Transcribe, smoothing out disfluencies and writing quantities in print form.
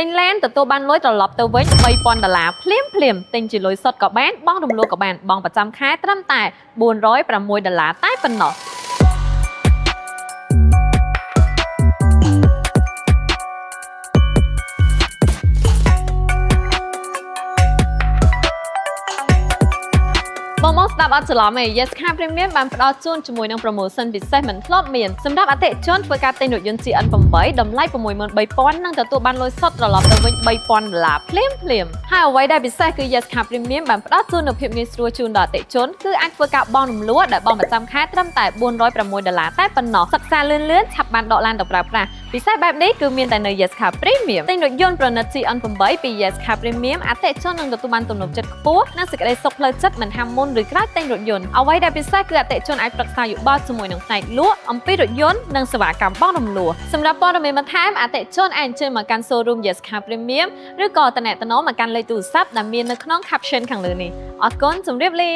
ទិញឡានទទួលបានលុយត្រឡប់ទៅវិញ$3000ភ្លាមទិញជាលុយសុទ្ធក៏បានបង់រំលោះក៏បានបង់ប្រចាំខែត្រឹមតែ$406តែប៉ុណ្ណោះបងស្ដាប់អត់ច្រឡំទេ Yes Car Premium បានផ្ដល់ជូនជាមួយនឹង promotion ពិសេសមិនធ្លាប់មានសម្រាប់អតិថិជនធ្វើការទិញរថយន្ត GN8 តម្លៃ$63000និងទទួលបានលុយសុទ្ធត្រឡប់ទៅវិញ$3000ភ្លាមហើយអ្វីដែលពិសេសគឺ Yes Car Premium បានផ្ដល់ជូននូវភាពងាយស្រួលជូនដល់អតិថិជនគឺអាចធ្វើការបង់រំលោះដែលបង់ប្រចាំខែត្រឹមតែ$406តែប៉ុណ្ណោះសិក្សាលឿនឆាប់បានដកឡានទៅប្រើប្រាស់ពិសេសបែបនេះគឺមានតែនៅ Yes Car Premium ទិញរថយន្តប្រណិត GN8 ពី Yes Car Premium អតិថិជននឹងទទួលបានទំនុកចិត្តខ្ពស់និងសេចក្តីសុខផ្លូវចិត្តមិនហាមមុនឬក្រោយទិញរថយន្តអ្វីដែលពិសេសគឺអតិថិជនអាចប្រឹក្សាយោបល់ជាមួយនឹងផ្នែកលក់អំពីរថយន្តនិងសេវាកម្មបង់រំលោះសម្រាប់ព័ត៌មានបន្ថែមអតិថិជនអាចអញ្ជើញមកកាន់ showroom Yes Car Premium ឬក៏ទំនាក់ទំនងមកកាន់លេខទូរស័ព្ទដែលមាននៅក្នុង caption ខាងលើនេះអរគុណជម្រាបលា